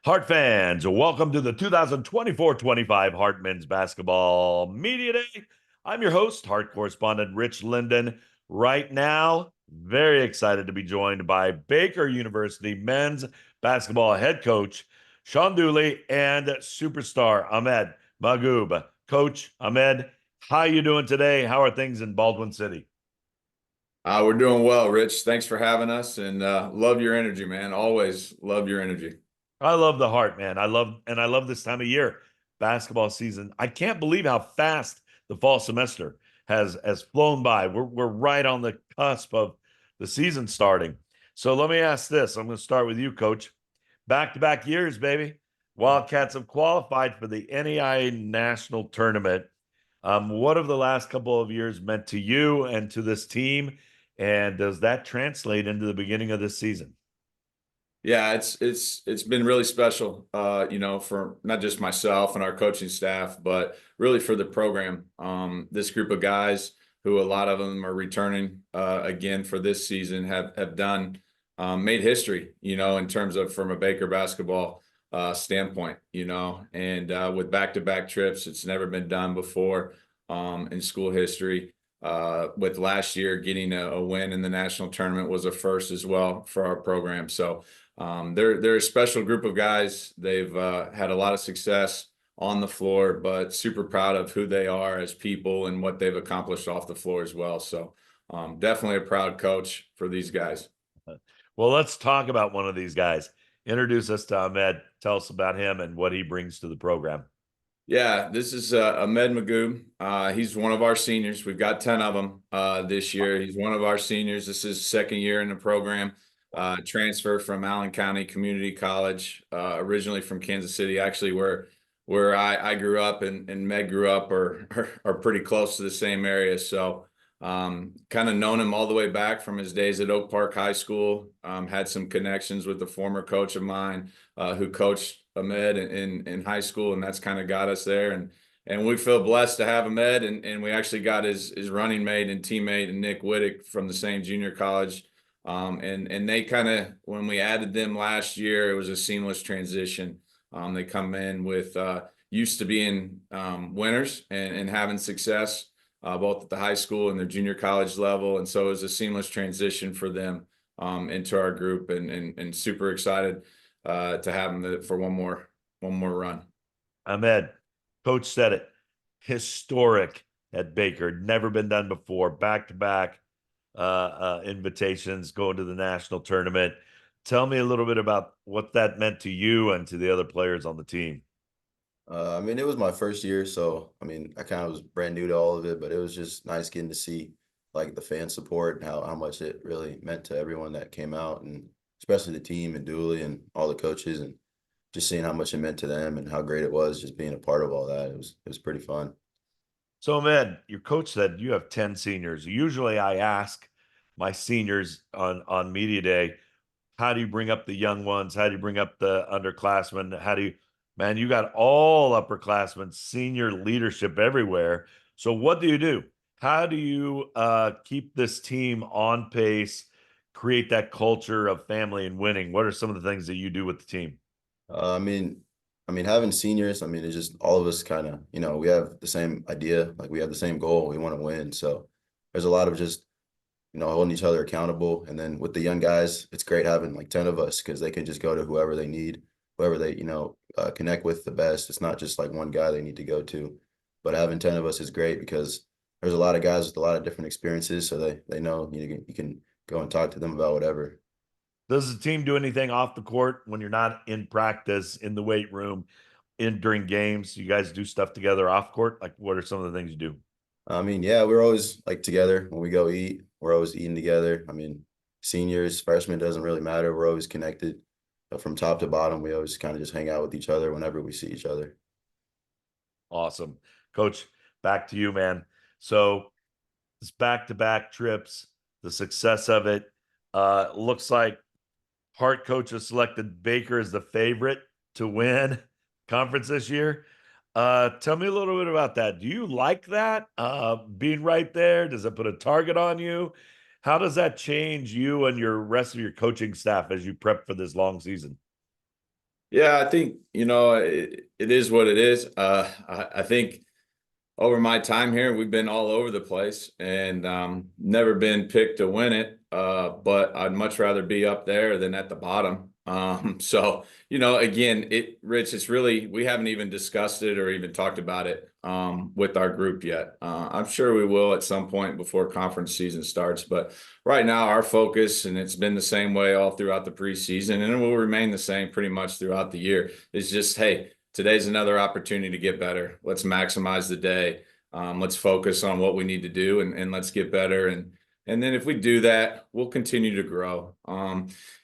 Hart fans, welcome to the 2024-25 Hart Men's Basketball Media Day. I'm your host, Hart correspondent Rich Linden. Right now, very excited to be joined by Baker University men's basketball head coach Sean Dooley and superstar Amed Magoob. Coach Amed, how you doing today? How are things in Baldwin City? We're doing well, Rich. Thanks for having us, and love your energy, man. Always love your energy. I love the Heart, man. I love this time of year, basketball season. I can't believe how fast the fall semester has flown by. We're right on the cusp of the season starting. So let me ask this. I'm going to start with you, Coach. Back-to-back years, baby. Wildcats have qualified for the NEI National Tournament. What have the last couple of years meant to you and to this team? And does that translate into the beginning of this season? Yeah, it's been really special, for not just myself and our coaching staff, but really for the program. This group of guys, who a lot of them are returning again for this season, have done made history, in terms of from a Baker basketball standpoint, and with back-to-back trips, it's never been done before in school history. With last year getting a win in the national tournament was a first as well for our program. So they're a special group of guys. They've had a lot of success on the floor, but super proud of who they are as people and what they've accomplished off the floor as well. So definitely a proud coach for these guys. Well, let's talk about one of these guys. Introduce us to Ahmed. Tell us about him and what he brings to the program. Yeah, this is Amed Magoob. He's one of our seniors. We've got 10 of them this year. He's one of our seniors. This is second year in the program. Transfer from Allen County Community College, originally from Kansas City, actually where I grew up and Meg grew up are pretty close to the same area. So kind of known him all the way back from his days at Oak Park High School. Had some connections with the former coach of mine who coached Amed in high school, and that's kind of got us there. And we feel blessed to have Amed, and we actually got his running mate and teammate Nick Whittick from the same junior college. And they kind of, when we added them last year, it was a seamless transition. They come in with used to being winners and having success both at the high school and their junior college level, and so it was a seamless transition for them into our group, and super excited to have them for one more run. Ahmed, coach said it. Historic at Baker. Never been done before. Back-to-back invitations going to the national tournament. Tell me a little bit about what that meant to you and to the other players on the team. It was my first year, so I kind of was brand new to all of it, but it was just nice getting to see like the fan support and how much it really meant to everyone that came out, and especially the team and Dooley and all the coaches, and just seeing how much it meant to them and how great it was just being a part of all that. It was pretty fun. So, Ahmed, your coach said you have 10 seniors. Usually I ask my seniors on media day, how do you bring up the young ones? How do you bring up the underclassmen? How do you, man, you got all upperclassmen, senior leadership everywhere. So what do you do? How do you keep this team on pace, create that culture of family and winning? What are some of the things that you do with the team? Uh, I mean, having seniors, it's just all of us kind of, we have the same idea, like we have the same goal. We want to win. So there's a lot of just, holding each other accountable. And then with the young guys, it's great having like 10 of us because they can just go to whoever they need, whoever they, connect with the best. It's not just like one guy they need to go to. But having 10 of us is great because there's a lot of guys with a lot of different experiences. So they know you can go and talk to them about whatever. Does the team do anything off the court when you're not in practice, in the weight room, in during games? You guys do stuff together off court? Like what are some of the things you do? Yeah, we're always like together when we go eat. We're always eating together. Seniors, freshmen, doesn't really matter. We're always connected from top to bottom. We always kind of just hang out with each other whenever we see each other. Awesome. Coach, back to you, man. So this back-to-back trips, the success of it, looks like Hart coach has selected Baker as the favorite to win conference this year. Tell me a little bit about that. Do you like that? Being right there, does it put a target on you? How does that change you and your rest of your coaching staff as you prep for this long season? Yeah, I think, it is what it is. I think over my time here, we've been all over the place and never been picked to win it. But I'd much rather be up there than at the bottom. So, again, Rich, it's really, we haven't even discussed it or even talked about it with our group yet. I'm sure we will at some point before conference season starts. But right now, our focus, and it's been the same way all throughout the preseason, and it will remain the same pretty much throughout the year, is just, hey, today's another opportunity to get better. Let's maximize the day. Let's focus on what we need to do and let's get better. And then if we do that, we'll continue to grow.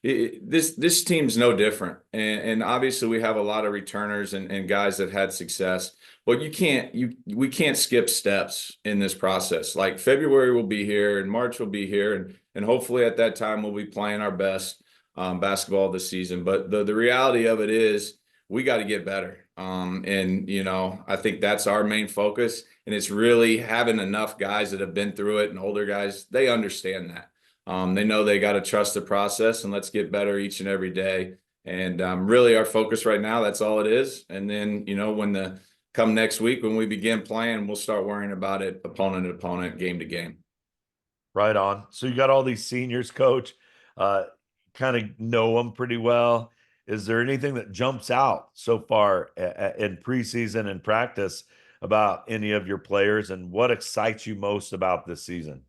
This team's no different. And obviously we have a lot of returners and guys that had success. But we can't skip steps in this process. Like February will be here and March will be here. And hopefully at that time we'll be playing our best basketball this season. But the reality of it is we got to get better. I think that's our main focus. And it's really having enough guys that have been through it and older guys, they understand that. They know they got to trust the process and let's get better each and every day. And really our focus right now, that's all it is. And then, come next week when we begin playing, we'll start worrying about it opponent to opponent, game to game. Right on. So you got all these seniors, coach, kind of know them pretty well. Is there anything that jumps out so far in preseason and practice about any of your players, and what excites you most about this season?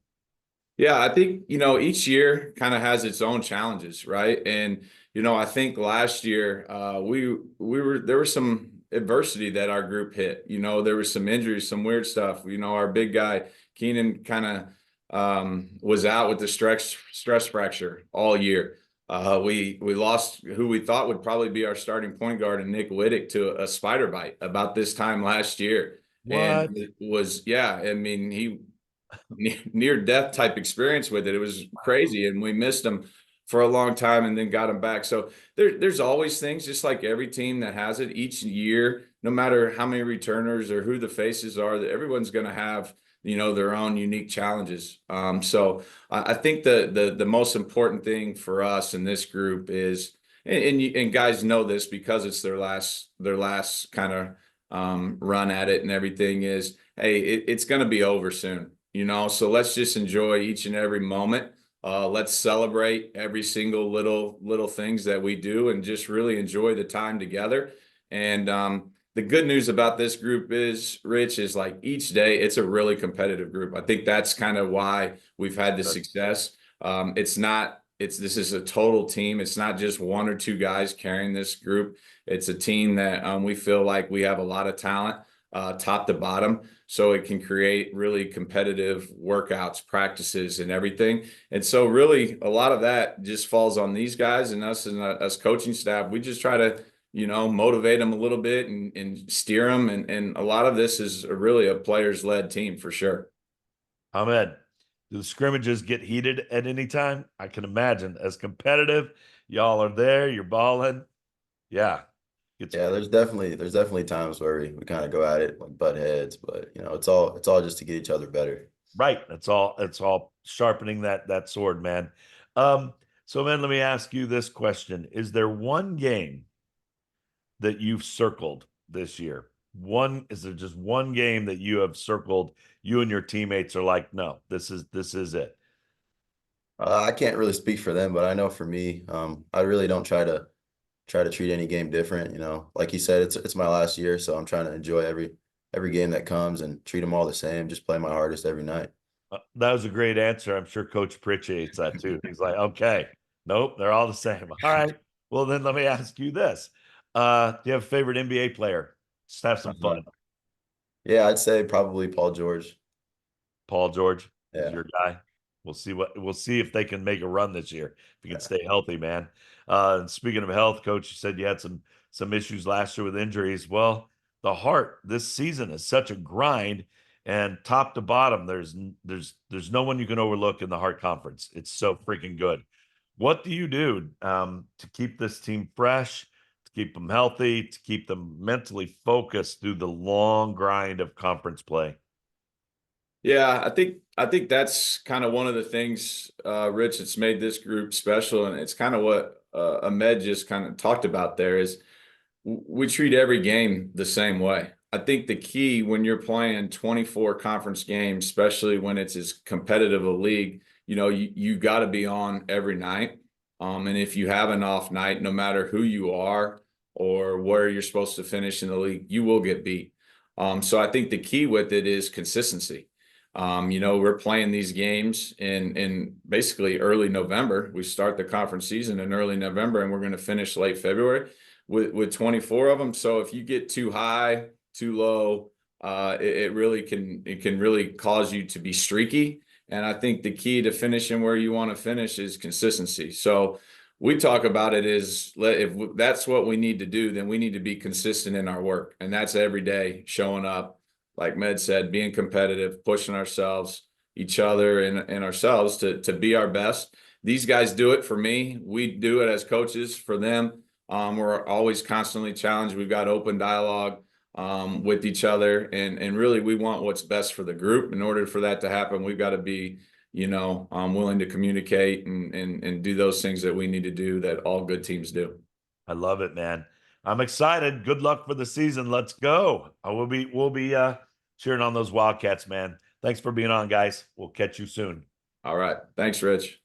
Yeah, I think, each year kind of has its own challenges, right? And, I think last year there was some adversity that our group hit. There was some injuries, some weird stuff. Our big guy, Keenan, kind of was out with the stress fracture all year. We lost who we thought would probably be our starting point guard, and Nick Wittick, to a spider bite about this time last year. And What? it was, yeah, I mean, he near death type experience with it. It was crazy, and we missed him for a long time, and then got him back. So there's always things, just like every team that has it each year. No matter how many returners or who the faces are, that everyone's going to have their own unique challenges. So I think the most important thing for us in this group is, and guys know this because it's their last kind of run at it and everything, is, hey, it's going to be over soon. So let's just enjoy each and every moment. Let's celebrate every single little things that we do and just really enjoy the time together. And the good news about this group is, Rich, is like each day it's a really competitive group. I think that's kind of why we've had the success. This is a total team. It's not just one or two guys carrying this group. It's a team that we feel like we have a lot of talent, top to bottom, so it can create really competitive workouts, practices, and everything. And so really a lot of that just falls on these guys and us coaching staff. We just try to, motivate them a little bit and steer them. And a lot of this is really a players led team for sure. Ahmed, do the scrimmages get heated at any time? I can imagine, as competitive, y'all are there, you're balling. Yeah. Yeah, there's definitely times where we kind of go at it like butt heads, but it's all just to get each other better. Right. It's all sharpening that sword, man. So man, let me ask you this question. Is there one game that you've circled this year? Is there just one game that you have circled, you and your teammates are like, no, this is it? I can't really speak for them, but I know for me, I really don't try to treat any game different. Like you said, it's my last year, so I'm trying to enjoy every game that comes and treat them all the same. Just play my hardest every night. That was a great answer. I'm sure Coach appreciates that too. He's like, okay, nope, they're all the same. All right. Well, then let me ask you this. Do you have a favorite NBA player? Just have some fun. Yeah, I'd say probably Paul George. Paul George is Yeah, your guy. We'll see if they can make a run this year. If you can stay healthy, man. And speaking of health, coach, you said you had some issues last year with injuries. Well, the heart this season is such a grind, and top to bottom, there's no one you can overlook in the Heart Conference. It's so freaking good. What do you do to keep this team fresh, to keep them healthy, to keep them mentally focused through the long grind of conference play? Yeah, I think that's kind of one of the things, Rich, that's made this group special, and it's kind of what Ahmed just kind of talked about there is We treat every game the same way. I think the key when you're playing 24 conference games, especially when it's as competitive a league, you got to be on every night. And if you have an off night, no matter who you are or where you're supposed to finish in the league, you will get beat. So I think the key with it is consistency. We're playing these games in basically early November. We start the conference season in early November, and we're going to finish late February with 24 of them. So if you get too high, too low, it can really cause you to be streaky. And I think the key to finishing where you want to finish is consistency. So we talk about it as if that's what we need to do, then we need to be consistent in our work. And that's every day showing up, like Med said, being competitive, pushing ourselves, each other and ourselves to be our best. These guys do it for me. We do it as coaches for them. We're always constantly challenged. We've got open dialogue with each other, and really we want what's best for the group. In order for that to happen, we've got to be, willing to communicate and do those things that we need to do that all good teams do. I love it, man. I'm excited. Good luck for the season. Let's go. We'll be cheering on those Wildcats, man. Thanks for being on, guys. We'll catch you soon. All right. Thanks, Rich.